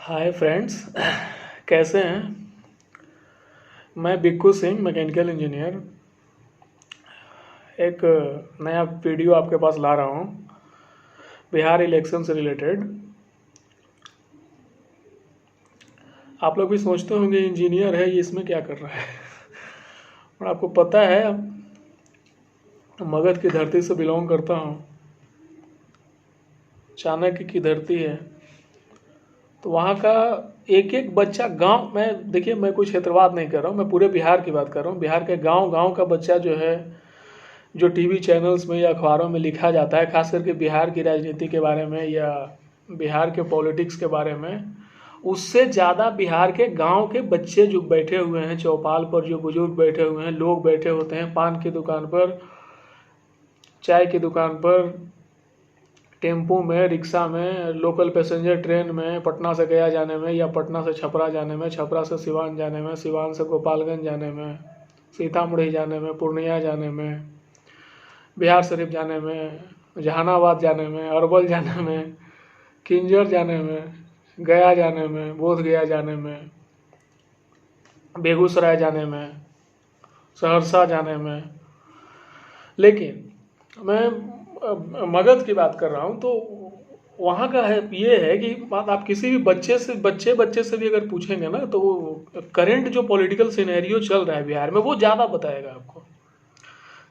Hi friends, कैसे हैं। मैं बिक्कू सिंह, मैकेनिकल इंजीनियर, एक नया वीडियो आपके पास ला रहा हूँ बिहार इलेक्शन से रिलेटेड। आप लोग भी सोचते होंगे इंजीनियर है ये, इसमें क्या कर रहा है। और आपको पता है, मगध की धरती से बिलोंग करता हूँ। चाणक्य की धरती है, तो वहाँ का एक एक बच्चा गांव में, देखिए मैं कोई क्षेत्रवाद नहीं कर रहा हूँ, मैं पूरे बिहार की बात कर रहा हूँ। बिहार के गांव गांव का बच्चा जो है, जो टीवी चैनल्स में या अखबारों में लिखा जाता है, खास करके बिहार की राजनीति के बारे में या बिहार के पॉलिटिक्स के बारे में, उससे ज़्यादा बिहार के गांव के बच्चे जो बैठे हुए हैं चौपाल पर, जो बुजुर्ग बैठे हुए हैं, लोग बैठे होते हैं पान की दुकान पर, चाय की दुकान पर, टेम्पो में, रिक्शा में, लोकल पैसेंजर ट्रेन में, पटना से गया जाने में या पटना से छपरा जाने में, छपरा से सिवान जाने में, सिवान से गोपालगंज जाने में, सीतामढ़ी जाने में, पूर्णिया जाने में, बिहार शरीफ जाने में, जहानाबाद जाने में, अरवल जाने में, किंजर जाने में, गया जाने में, बोध गया जाने में, बेगूसराय जाने में, सहरसा जाने में। लेकिन मैं मगध की बात कर रहा हूँ, तो वहाँ का है ये है कि बात आप किसी भी बच्चे से भी अगर पूछेंगे ना, तो वो करंट जो पॉलिटिकल सिनेरियो चल रहा है बिहार में वो ज़्यादा बताएगा आपको।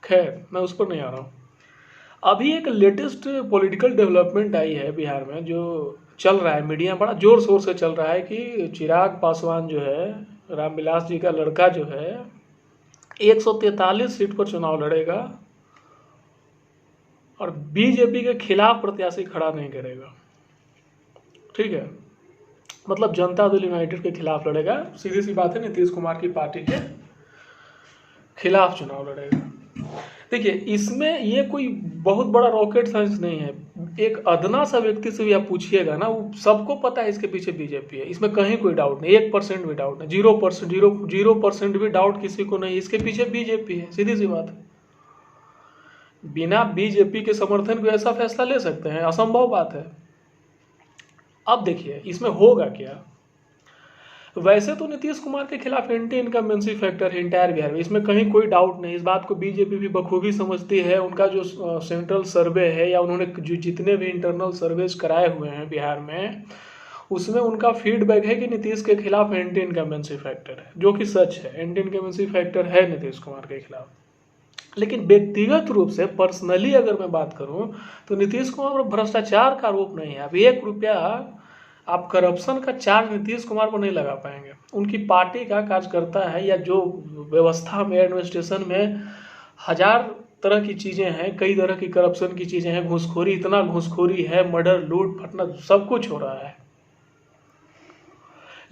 खैर, मैं उस पर नहीं आ रहा हूँ। अभी एक लेटेस्ट पॉलिटिकल डेवलपमेंट आई है बिहार में, जो चल रहा है, मीडिया बड़ा जोर शोर से चल रहा है कि चिराग पासवान जो है, रामविलास जी का लड़का जो है, 143 सीट पर चुनाव लड़ेगा और बीजेपी के खिलाफ प्रत्याशी खड़ा नहीं करेगा। ठीक है, मतलब जनता दल यूनाइटेड के खिलाफ लड़ेगा। सीधी सी बात है, नीतीश कुमार की पार्टी के खिलाफ चुनाव लड़ेगा। देखिए, इसमें ये कोई बहुत बड़ा रॉकेट साइंस नहीं है। एक अदना सा व्यक्ति से भी आप पूछिएगा ना, वो सबको पता है इसके पीछे बीजेपी है। इसमें कहीं कोई डाउट नहीं, 1% भी डाउट नहीं, 0% भी डाउट किसी को नहीं, इसके पीछे बीजेपी है। सीधी सी बात है। बिना बीजेपी के समर्थन को ऐसा फैसला ले सकते हैं? असंभव बात है। अब देखिए इसमें होगा क्या। वैसे तो नीतीश कुमार के खिलाफ एंटी इनकम्बेंसी फैक्टर है इंटायर बिहार में, इसमें कहीं कोई डाउट नहीं। इस बात को बीजेपी भी बखूबी समझती है। उनका जो सेंट्रल सर्वे है या उन्होंने जो जितने भी इंटरनल सर्वेज कराए हुए हैं बिहार में, उसमें उनका फीडबैक है कि नीतीश के खिलाफ एंटी इनकम्बेंसी फैक्टर है, जो कि सच है। एंटी इनकम्बेंसी फैक्टर है नीतीश कुमार के खिलाफ। लेकिन व्यक्तिगत रूप से, पर्सनली अगर मैं बात करूं, तो नीतीश कुमार पर भ्रष्टाचार का आरोप नहीं है। अब 1 रुपया आप करप्शन का चार्ज नीतीश कुमार पर नहीं लगा पाएंगे। उनकी पार्टी का कार्यकर्ता है या जो व्यवस्था में, एडमिनिस्ट्रेशन में हजार तरह की चीज़ें हैं, कई तरह की करप्शन की चीज़ें हैं, घूसखोरी, इतना घूसखोरी है, मर्डर, लूट, फटना, सब कुछ हो रहा है।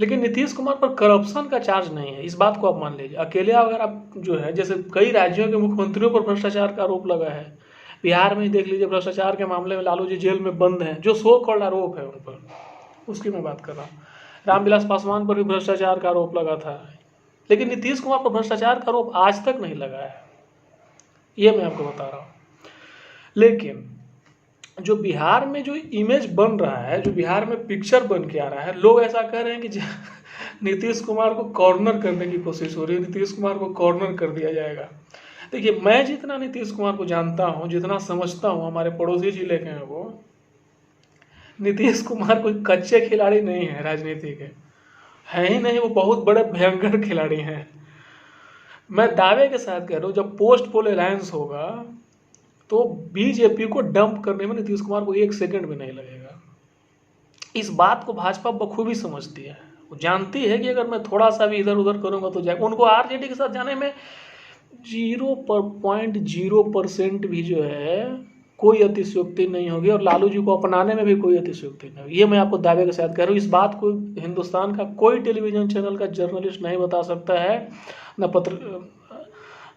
लेकिन नीतीश कुमार पर करप्शन का चार्ज नहीं है, इस बात को आप मान लीजिए। अकेले अगर आप जो है, जैसे कई राज्यों के मुख्यमंत्रियों पर भ्रष्टाचार का आरोप लगा है। बिहार में ही देख लीजिए, भ्रष्टाचार के मामले में लालू जी जेल में बंद हैं, जो सो कॉल्ड आरोप है उन पर, उसकी मैं बात कर रहा हूँ। रामविलास पासवान पर भी भ्रष्टाचार का आरोप लगा था, लेकिन नीतीश कुमार पर भ्रष्टाचार का आरोप आज तक नहीं लगा है, ये मैं आपको बता रहा हूँ। लेकिन जो बिहार में जो इमेज बन रहा है, जो बिहार में पिक्चर बन के आ रहा है, लोग ऐसा कह रहे हैं कि नीतीश कुमार को कॉर्नर करने की कोशिश हो रही है, नीतीश कुमार को कॉर्नर कर दिया जाएगा। देखिए, मैं जितना नीतीश कुमार को जानता हूँ, जितना समझता हूँ, हमारे पड़ोसी जिले के हैं वो, नीतीश कुमार कोई कच्चे खिलाड़ी नहीं है, राजनीति के है ही नहीं। वो बहुत बड़े भयंकर खिलाड़ी हैं। मैं दावे के साथ कह रहा हूँ, जब पोस्ट पोल अलायंस होगा तो बीजेपी को डंप करने में नीतीश कुमार को 1 सेकंड भी नहीं लगेगा। इस बात को भाजपा बखूबी समझती है। वो जानती है कि अगर मैं थोड़ा सा भी इधर उधर करूंगा तो जाएगा। उनको आरजेडी के साथ जाने में 0.0% भी जो है कोई अतिशयोक्ति नहीं होगी, और लालू जी को अपनाने में भी कोई अतिशयोक्ति नहीं होगी। ये मैं आपको दावे के साथ कह रहा हूँ। इस बात को हिंदुस्तान का कोई टेलीविजन चैनल का जर्नलिस्ट नहीं बता सकता है,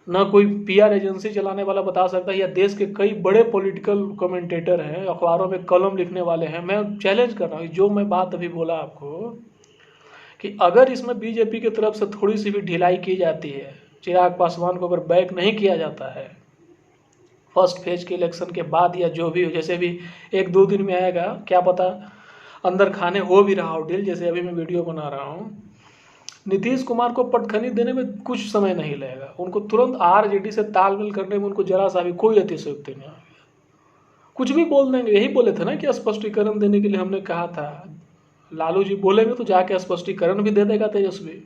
न कोई पीआर एजेंसी चलाने वाला बता सकता है, या देश के कई बड़े पॉलिटिकल कमेंटेटर हैं, अखबारों में कलम लिखने वाले हैं। मैं चैलेंज कर रहा हूँ, जो मैं बात अभी बोला आपको, कि अगर इसमें बीजेपी की तरफ से थोड़ी सी भी ढिलाई की जाती है, चिराग पासवान को अगर बैक नहीं किया जाता है फर्स्ट फेज के इलेक्शन के बाद, या जो भी हो, जैसे भी 1-2 दिन में आएगा क्या पता, अंदर खाने हो भी रहा हो डील, जैसे अभी मैं वीडियो बना रहा हूँ, नीतीश कुमार को पटखनी देने में कुछ समय नहीं लगेगा। उनको तुरंत आरजेडी से तालमेल करने में उनको जरा सा भी कोई अतिशयोक्ति नहीं आएगी, कुछ भी बोल देंगे। यही बोले थे ना कि स्पष्टीकरण देने के लिए हमने कहा था, लालू जी बोलेंगे तो जाके स्पष्टीकरण भी दे देगा तेजस्वी।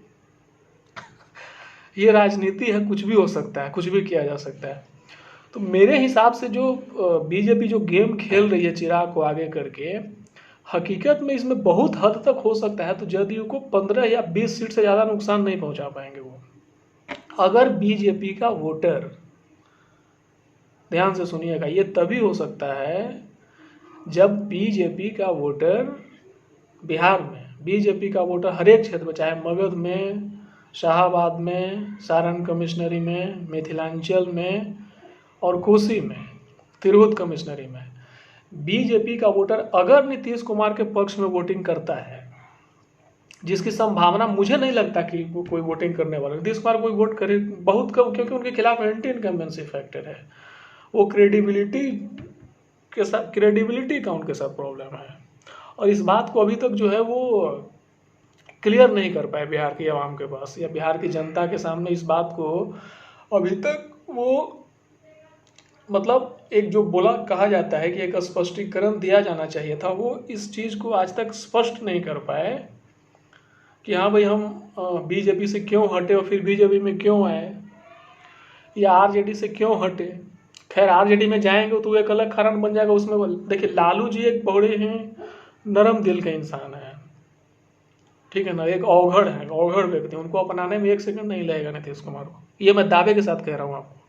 ये राजनीति है, कुछ भी हो सकता है, कुछ भी किया जा सकता है। तो मेरे हिसाब से जो बीजेपी जो गेम खेल रही है चिराग को आगे करके, हकीकत में इसमें बहुत हद तक हो सकता है तो जदयू को 15 या 20 सीट से ज़्यादा नुकसान नहीं पहुंचा पाएंगे वो, अगर बीजेपी का वोटर, ध्यान से सुनिएगा, ये तभी हो सकता है जब बीजेपी का वोटर बिहार में, बीजेपी का वोटर हर एक क्षेत्र में, चाहे मगध में, शाहाबाद में, सारण कमिश्नरी में, मिथिलांचल में और कोसी में, तिरहुत कमिश्नरी में, बीजेपी का वोटर अगर नीतीश कुमार के पक्ष में वोटिंग करता है, जिसकी संभावना मुझे नहीं लगता कि वो कोई वोटिंग करने वाला, नीतीश कुमार कोई वोट करे बहुत कम, क्योंकि उनके खिलाफ एंटी इनकम्बेंसी फैक्टर है, वो क्रेडिबिलिटी का उनके साथ प्रॉब्लम है। और इस बात को अभी तक जो है वो क्लियर नहीं कर पाए बिहार की आवाम के पास या बिहार की जनता के सामने, इस बात को अभी तक वो, मतलब एक जो बोला कहा जाता है कि एक स्पष्टीकरण दिया जाना चाहिए था, वो इस चीज़ को आज तक स्पष्ट नहीं कर पाए कि हाँ भाई हम बीजेपी से क्यों हटे और फिर बीजेपी में क्यों आए, या आरजेडी से क्यों हटे। खैर आरजेडी में जाएंगे तो एक अलग कारण बन जाएगा उसमें। देखिए लालू जी एक बड़े हैं नरम दिल के इंसान है, ठीक है ना, एक अवघड़ है, अवघड़ व्यक्ति, उनको अपनाने में 1 सेकंड नहीं लगेगा नीतीश कुमार को, ये मैं दावे के साथ कह रहा हूँ आपको।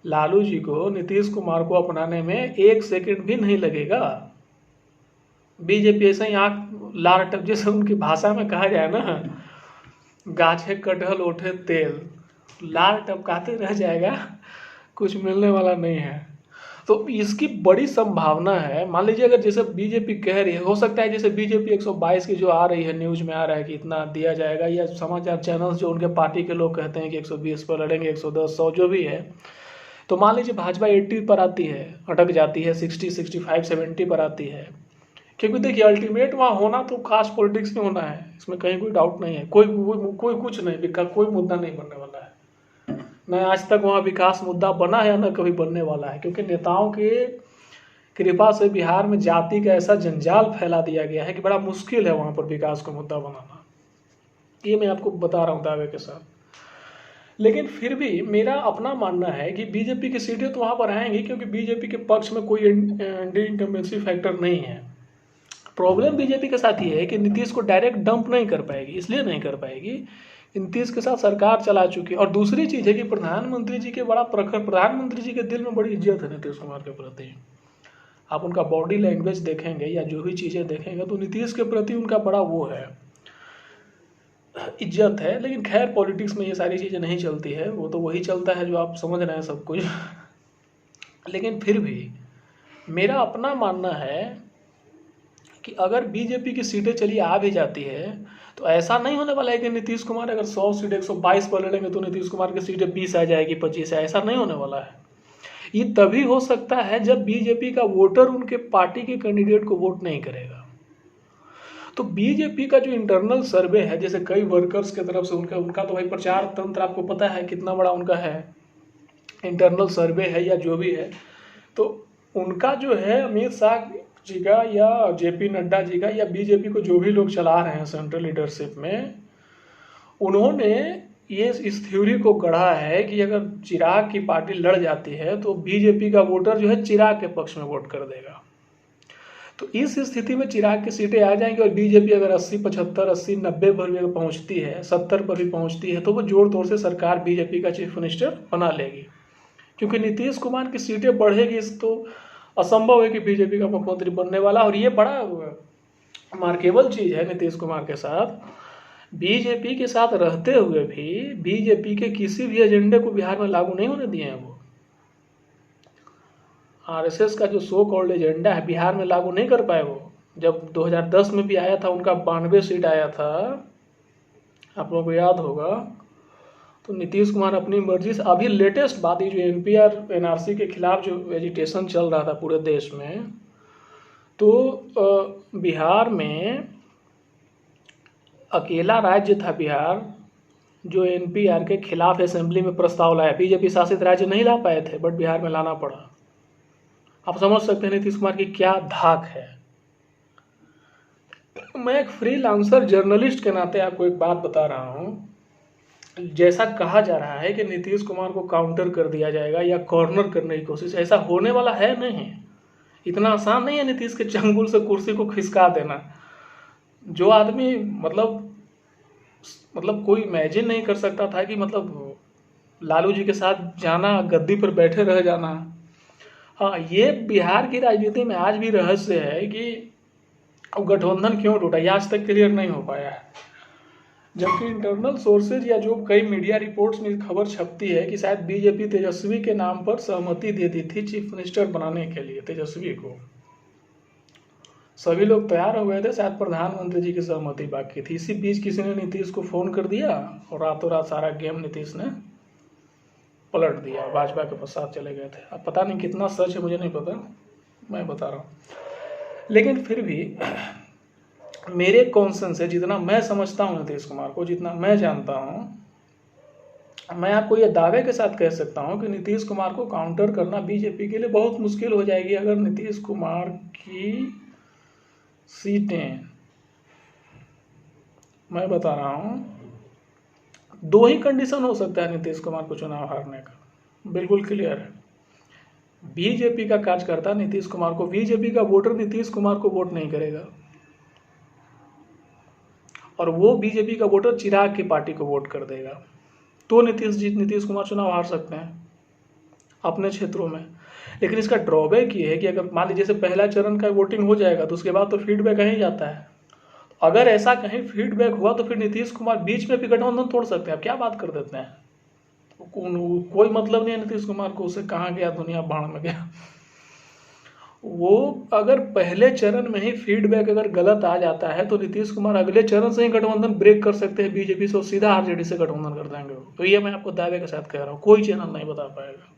लालू जी को नीतीश कुमार को अपनाने में 1 सेकंड भी नहीं लगेगा। बीजेपी ऐसा ही आँख लाल टप, जैसे उनकी भाषा में कहा जाए ना, गाछे कटहल ओठे तेल, लाल टपकाते रह जाएगा, कुछ मिलने वाला नहीं है। तो इसकी बड़ी संभावना है, मान लीजिए अगर जैसे बीजेपी कह रही है, हो सकता है जैसे बीजेपी 122 की जो आ रही है न्यूज में आ रहा है कि इतना दिया जाएगा, या समाचार चैनल्स जो उनके पार्टी के लोग कहते हैं कि 120 पर लड़ेंगे, 110, 100 जो भी है, तो मान लीजिए भाजपा 80 पर आती है, अटक जाती है, 60, 65, 70 पर आती है, क्योंकि देखिए अल्टीमेट वहाँ होना तो खास पॉलिटिक्स में होना है, इसमें कहीं कोई डाउट नहीं है, कोई कुछ नहीं, कोई मुद्दा नहीं बनने वाला है, न आज तक वहाँ विकास मुद्दा बना है न कभी बनने वाला है, क्योंकि नेताओं के कृपा से बिहार में जाति का ऐसा जंजाल फैला दिया गया है कि बड़ा मुश्किल है वहाँ पर विकास को मुद्दा बनाना, ये मैं आपको बता रहा हूँ दावे के साथ। लेकिन फिर भी मेरा अपना मानना है कि बीजेपी की सीटें तो वहाँ पर आएंगी, क्योंकि बीजेपी के पक्ष में कोई एंटी इनकम्बेंसी फैक्टर नहीं है। प्रॉब्लम बीजेपी के साथ ये है कि नीतीश को डायरेक्ट डंप नहीं कर पाएगी, इसलिए नहीं कर पाएगी, नीतीश के साथ सरकार चला चुकी है। और दूसरी चीज़ है कि प्रधानमंत्री जी के बड़ा प्रखर, प्रधानमंत्री जी के दिल में बड़ी इज्जत है नीतीश कुमार के प्रति। आप उनका बॉडी लैंग्वेज देखेंगे या जो भी चीज़ें देखेंगे तो नीतीश के प्रति उनका बड़ा वो है, इज्जत है। लेकिन खैर पॉलिटिक्स में ये सारी चीज़ें नहीं चलती है, वो तो वही चलता है जो आप समझ रहे हैं सब कुछ। लेकिन फिर भी मेरा अपना मानना है कि अगर बीजेपी की सीटें चली आ भी जाती है तो ऐसा नहीं होने वाला है कि नीतीश कुमार अगर 100 सीट 122 पर लड़ेंगे तो नीतीश कुमार की सीटें 20 आ जाएगी, 25 है, ऐसा नहीं होने वाला है। ये तभी हो सकता है जब बीजेपी का वोटर उनके पार्टी के कैंडिडेट को वोट नहीं करेगा। तो बीजेपी का जो इंटरनल सर्वे है, जैसे कई वर्कर्स की तरफ से उनका तो भाई प्रचार तंत्र आपको पता है कितना बड़ा उनका है, इंटरनल सर्वे है या जो भी है, तो उनका जो है अमित शाह जी का या जेपी नड्डा जी का या बीजेपी को जो भी लोग चला रहे हैं सेंट्रल लीडरशिप में, उन्होंने ये इस थ्योरी को गढ़ा है कि अगर चिराग की पार्टी लड़ जाती है तो बीजेपी का वोटर जो है चिराग के पक्ष में वोट कर देगा। तो इस स्थिति में चिराग की सीटें आ जाएंगी और बीजेपी अगर 80, 75, 80, 90 पर भी पहुंचती है, 70 पर भी पहुंचती है, तो वो जोर तौर से सरकार बीजेपी का चीफ मिनिस्टर बना लेगी। क्योंकि नीतीश कुमार की सीटें बढ़ेगी तो असंभव है कि बीजेपी का मुख्यमंत्री बनने वाला। और ये बड़ा मार्केबल चीज़ है नीतीश कुमार के साथ, बीजेपी के साथ रहते हुए भी बीजेपी के किसी भी एजेंडे को बिहार में लागू नहीं होने दिए हैं। वो आरएसएस का जो सो कॉल्ड एजेंडा है बिहार में लागू नहीं कर पाए। वो जब 2010 में भी आया था, उनका 92 सीट आया था, आप लोगों को याद होगा। तो नीतीश कुमार अपनी मर्जी से, अभी लेटेस्ट बात ये जो एनपीआर एनआरसी के खिलाफ जो एजिटेशन चल रहा था पूरे देश में, तो बिहार में अकेला राज्य था बिहार जो एनपीआर के खिलाफ असेंबली में प्रस्ताव लाया। बीजेपी शासित राज्य नहीं ला पाए थे, बट बिहार में लाना पड़ा। आप समझ सकते हैं नीतीश कुमार की क्या धाक है। मैं एक फ्रीलांसर जर्नलिस्ट के नाते आपको एक बात बता रहा हूँ। जैसा कहा जा रहा है कि नीतीश कुमार को काउंटर कर दिया जाएगा या कॉर्नर करने की कोशिश, ऐसा होने वाला है नहीं। इतना आसान नहीं है नीतीश के चंगुल से कुर्सी को खिसका देना। जो आदमी मतलब कोई इमेजिन नहीं कर सकता था कि मतलब लालू जी के साथ जाना, गद्दी पर बैठे रह जाना। हाँ, ये बिहार की राजनीति में आज भी रहस्य है कि गठबंधन क्यों टूटा, ये आज तक क्लियर नहीं हो पाया है। जबकि इंटरनल सोर्सेज या जो कई मीडिया रिपोर्ट्स में खबर छपती है कि शायद बीजेपी तेजस्वी के नाम पर सहमति दे दी थी चीफ मिनिस्टर बनाने के लिए तेजस्वी को। सभी लोग तैयार हो गए थे, शायद प्रधानमंत्री जी की सहमति बाकी थी। इसी बीच किसी ने नीतीश को फोन कर दिया और रातों रात सारा गेम नीतीश ने पलट दिया, भाजपा के साथ चले गए थे। अब पता नहीं कितना सच है, मुझे नहीं पता, मैं बता रहा हूँ। लेकिन फिर भी मेरे कॉन्सेंस से जितना मैं समझता हूँ नीतीश कुमार को, जितना मैं जानता हूँ, मैं आपको ये दावे के साथ कह सकता हूँ कि नीतीश कुमार को काउंटर करना बीजेपी के लिए बहुत मुश्किल हो जाएगी। अगर नीतीश कुमार की सीटें, मैं बता रहा हूँ, दो ही कंडीशन हो सकता है नीतीश कुमार को चुनाव हारने का, बिल्कुल क्लियर है। बीजेपी का कार्यकर्ता नीतीश कुमार को, बीजेपी का वोटर नीतीश कुमार को वोट नहीं करेगा, और वो बीजेपी का वोटर चिराग की पार्टी को वोट कर देगा, तो नीतीश कुमार चुनाव हार सकते हैं अपने क्षेत्रों में। लेकिन इसका ड्रॉबैक ये है कि अगर मान लीजिए जैसे पहला चरण का वोटिंग हो जाएगा तो उसके बाद तो फीडबैक कहीं जाता है। अगर ऐसा कहीं फीडबैक हुआ तो फिर नीतीश कुमार बीच में भी गठबंधन तोड़ सकते हैं। आप क्या बात कर देते हैं, कोई मतलब नहीं है नीतीश कुमार को, उसे कहाँ गया दुनिया बाढ़ में गया। वो अगर पहले चरण में ही फीडबैक अगर गलत आ जाता है तो नीतीश कुमार अगले चरण से ही गठबंधन ब्रेक कर सकते हैं बीजेपी से, और सीधा आरजेडी से गठबंधन कर देंगे। तो ये मैं आपको दावे के साथ कह रहा हूँ, कोई चैनल नहीं बता पाएगा।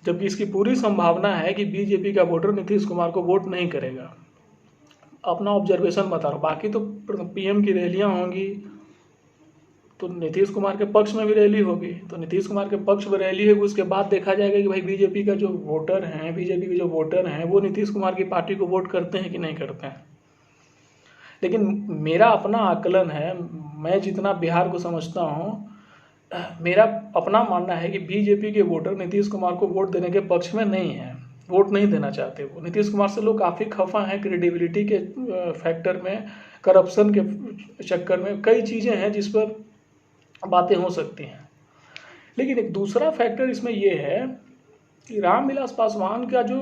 जबकि इसकी पूरी संभावना है कि बीजेपी का वोटर नीतीश कुमार को वोट नहीं करेगा। अपना ऑब्जर्वेशन बता रहा हूँ। बाकी तो पीएम की रैलियां होंगी तो नीतीश कुमार के पक्ष में भी रैली होगी, तो नीतीश कुमार के पक्ष में रैली होगी, उसके बाद देखा जाएगा कि भाई बीजेपी का जो वोटर हैं, बीजेपी के जो वोटर हैं वो नीतीश कुमार की पार्टी को वोट करते हैं कि नहीं करते हैं। लेकिन मेरा अपना आकलन है, मैं जितना बिहार को समझता हूँ, मेरा अपना मानना है कि बीजेपी के वोटर नीतीश कुमार को वोट देने के पक्ष में नहीं है, वोट नहीं देना चाहते। वो नीतीश कुमार से लोग काफ़ी खफा हैं, क्रेडिबिलिटी के फैक्टर में, करप्शन के चक्कर में, कई चीज़ें हैं जिस पर बातें हो सकती हैं। लेकिन एक दूसरा फैक्टर इसमें यह है कि रामविलास पासवान का जो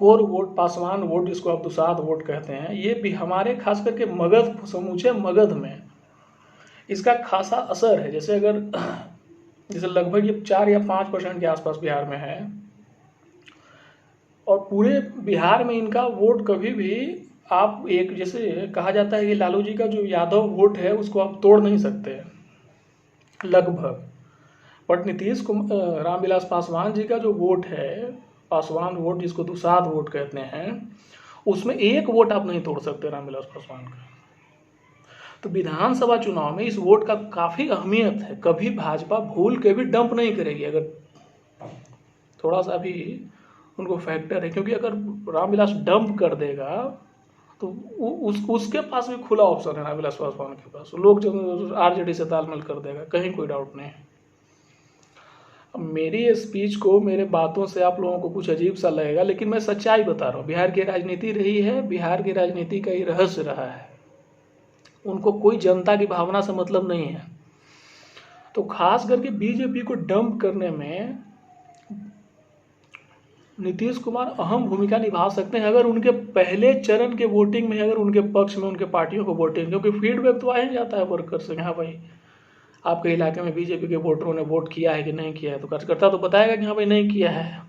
कोर वोट, पासवान वोट जिसको आप दुसाध वोट कहते हैं, ये भी हमारे खास करके मगध, समूचे मगध में इसका खासा असर है। जैसे अगर जैसे लगभग ये 4 या 5% के आसपास बिहार में है, और पूरे बिहार में इनका वोट कभी भी आप एक, जैसे कहा जाता है कि लालू जी का जो यादव वोट है उसको आप तोड़ नहीं सकते लगभग, बट रामविलास पासवान जी का जो वोट है, पासवान वोट जिसको दुसाध वोट कहते हैं, उसमें एक वोट आप नहीं तोड़ सकते रामविलास पासवान का। तो विधानसभा चुनाव में इस वोट का काफ़ी अहमियत है, कभी भाजपा भूल के भी डंप नहीं करेगी अगर थोड़ा सा भी उनको फैक्टर है, क्योंकि अगर रामविलास डंप कर देगा तो उसके पास भी खुला ऑप्शन है, रामविलास पासवान के पास, लोग जब आरजेडी से तालमेल कर देगा, कहीं कोई डाउट नहीं है। मेरी ये स्पीच को, मेरे बातों से आप लोगों को कुछ अजीब सा लगेगा, लेकिन मैं सच्चाई बता रहा हूँ। बिहार की राजनीति रही है, बिहार की राजनीति का ये रहस्य रहा है, उनको कोई जनता की भावना से मतलब नहीं है। तो खास करके बीजेपी को डंप करने में नीतीश कुमार अहम भूमिका निभा सकते हैं, अगर उनके पहले चरण के वोटिंग में, अगर उनके पक्ष में उनके पार्टियों को वोटिंग, क्योंकि फीडबैक तो आ ही जाता है वर्कर से, हाँ भाई आपके इलाके में बीजेपी के वोटरों ने वोट किया है कि नहीं किया है, तो कार्यकर्ता तो बताएगा कि हाँ भाई नहीं किया है।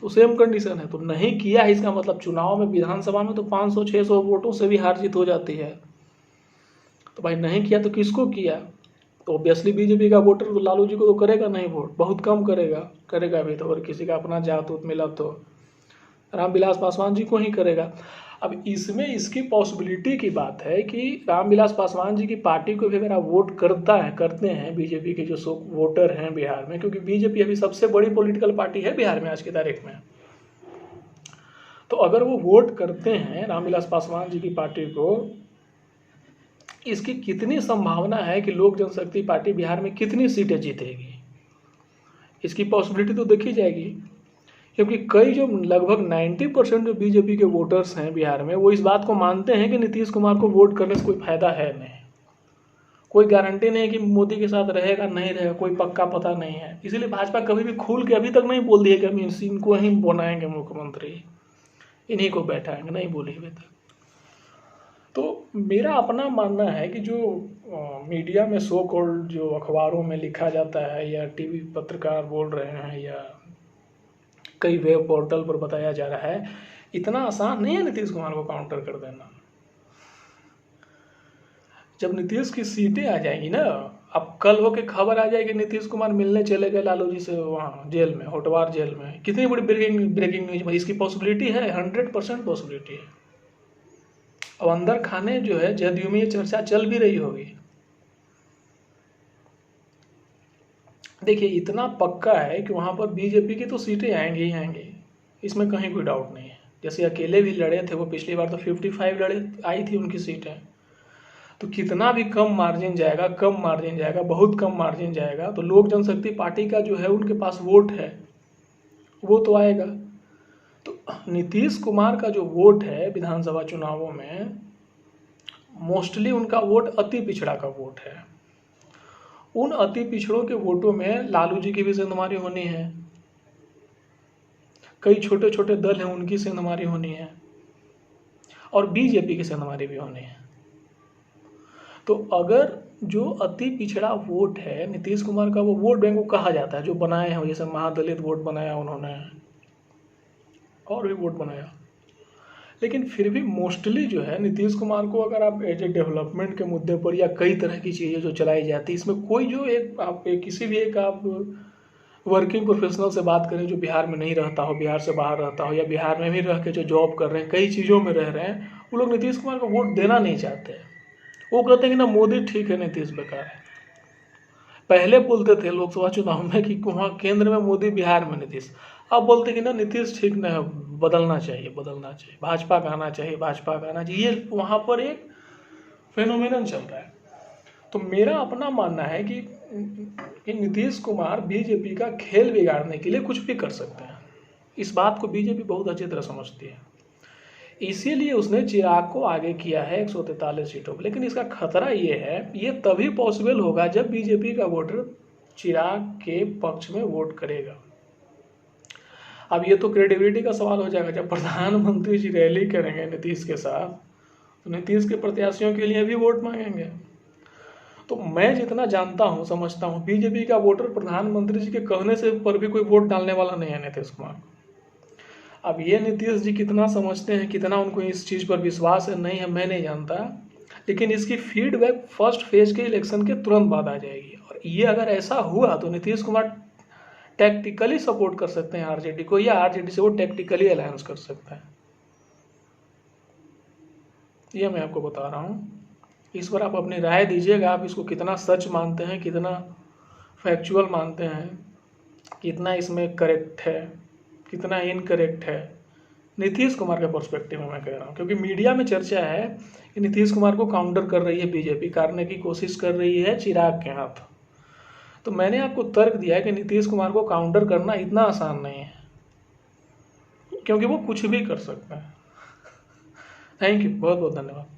तो सेम कंडीशन है, तो नहीं किया है इसका मतलब चुनाव में, विधानसभा में तो 500-600 वोटों से भी हार जीत हो जाती है। तो भाई नहीं किया तो किसको किया, तो ऑब्वियसली बीजेपी का वोटर तो लालू जी को तो करेगा नहीं वोट, बहुत कम करेगा भी, तो अगर किसी का अपना जात उत मिला तो रामविलास पासवान जी को ही करेगा। अब इसमें इसकी पॉसिबिलिटी की बात है कि रामविलास पासवान जी की पार्टी को भी अगर आप वोट करते हैं बीजेपी के जो वोटर हैं बिहार में, क्योंकि बीजेपी अभी सबसे बड़ी पॉलिटिकल पार्टी है बिहार में आज की तारीख में, तो अगर वो वोट करते हैं रामविलास पासवान जी की पार्टी को, इसकी कितनी संभावना है कि लोक जनशक्ति पार्टी बिहार में कितनी सीटें जीतेगी, इसकी पॉसिबिलिटी तो देखी जाएगी। क्योंकि कई जो लगभग 90% जो बीजेपी के वोटर्स हैं बिहार में, वो इस बात को मानते हैं कि नीतीश कुमार को वोट करने से कोई फायदा है नहीं, कोई गारंटी नहीं है कि मोदी के साथ रहेगा नहीं रहेगा, कोई पक्का पता नहीं है। इसीलिए भाजपा कभी भी खुल के अभी तक नहीं बोल दी है कि हम इनको ही बनाएंगे मुख्यमंत्री, इन्हीं को बैठाएंगे, नहीं बोली अभी तक। तो मेरा अपना मानना है कि जो मीडिया में सो कॉल्ड जो अखबारों में लिखा जाता है या टीवी पत्रकार बोल रहे हैं या कई वेब पोर्टल पर बताया जा रहा है, इतना आसान नहीं है नीतीश कुमार को काउंटर कर देना। जब नीतीश की सीटें आ जाएंगी ना, अब कल होके खबर आ जाएगी नीतीश कुमार मिलने चले गए लालू जी से वहाँ जेल में, होटवार जेल में, कितनी बड़ी ब्रेकिंग न्यूज, इसकी पॉसिबिलिटी है, 100% पॉसिबिलिटी है। अब अंदर खाने जो है जदयू में ये चर्चा चल भी रही होगी। देखिए इतना पक्का है कि वहाँ पर बीजेपी की तो सीटें आएंगी ही आएंगी, इसमें कहीं कोई डाउट नहीं है। जैसे अकेले भी लड़े थे वो, पिछली बार तो 55 आई थी उनकी सीटें, तो कितना भी कम मार्जिन जाएगा, बहुत कम मार्जिन जाएगा, तो लोक जनशक्ति पार्टी का जो है उनके पास वोट है, वो तो आएगा। तो नीतीश कुमार का जो वोट है विधानसभा चुनावों में, मोस्टली उनका वोट अति पिछड़ा का वोट है। उन अति पिछड़ों के वोटों में लालू जी की भी सेंधमारी होनी है, कई छोटे छोटे दल हैं उनकी सेंधमारी होनी है, और बीजेपी की सेंधमारी भी होनी है। तो अगर जो अति पिछड़ा वोट है नीतीश कुमार का, वो वोट बैंक को कहा जाता है, जो बनाए हैं, जैसे महादलित वोट बनाया उन्होंने और भी वोट बनाया, लेकिन फिर भी मोस्टली जो है नीतीश कुमार को अगर आप एज ए डेवलपमेंट के मुद्दे पर या कई तरह की चीज़ें जो चलाई जाती है, इसमें कोई जो किसी भी एक आप वर्किंग प्रोफेशनल से बात करें जो बिहार में नहीं रहता हो, बिहार से बाहर रहता हो, या बिहार में भी रह के जो जॉब कर रहे हैं, कई चीज़ों में रह रहे हैं, वो लोग नीतीश कुमार को वोट देना नहीं चाहते। वो कहते हैं कि ना मोदी ठीक है नीतीश बेकार है। पहले बोलते थे लोकसभा चुनाव में कि वहाँ केंद्र में मोदी, बिहार में नीतीश, अब बोलते कि ना नीतीश ठीक नहीं है, बदलना चाहिए, भाजपा का आना चाहिए, ये वहाँ पर एक फेनोमेनन चल रहा है। तो मेरा अपना मानना है कि नीतीश कुमार बीजेपी का खेल बिगाड़ने के लिए कुछ भी कर सकते हैं। इस बात को बीजेपी बहुत अच्छी तरह समझती है, इसीलिए उसने चिराग को आगे किया है 143 सीटों पर। लेकिन इसका खतरा ये है, ये तभी पॉसिबल होगा जब बीजेपी का वोटर चिराग के पक्ष में वोट करेगा। अब ये तो क्रेडिबिलिटी का सवाल हो जाएगा, जब प्रधानमंत्री जी रैली करेंगे नीतीश के साथ, तो नीतीश के प्रत्याशियों के लिए भी वोट मांगेंगे। तो मैं जितना जानता हूँ, समझता हूँ, बीजेपी का वोटर प्रधानमंत्री जी के कहने से पर भी कोई वोट डालने वाला नहीं है नीतीश कुमार को। अब ये नीतीश जी कितना समझते हैं, कितना उनको इस चीज़ पर विश्वास है नहीं है, मैं नहीं जानता, लेकिन इसकी फीडबैक फर्स्ट फेज के इलेक्शन के तुरंत बाद आ जाएगी। और ये अगर ऐसा हुआ तो नीतीश कुमार टैक्टिकली सपोर्ट कर सकते हैं आरजेडी को, या आरजेडी से वो टैक्टिकली अलायंस कर सकते हैं। ये मैं आपको बता रहा हूँ। इस पर आप अपनी राय दीजिएगा, आप इसको कितना सच मानते हैं, कितना फैक्चुअल मानते हैं, कितना इसमें करेक्ट है, कितना इनकरेक्ट है, नीतीश कुमार के पर्सपेक्टिव में मैं कह रहा हूँ। क्योंकि मीडिया में चर्चा है कि नीतीश कुमार को काउंटर कर रही है बीजेपी, करने की कोशिश कर रही है चिराग के हाथ। तो मैंने आपको तर्क दिया है कि नीतीश कुमार को काउंटर करना इतना आसान नहीं है, क्योंकि वो कुछ भी कर सकता है। थैंक यू, बहुत बहुत धन्यवाद।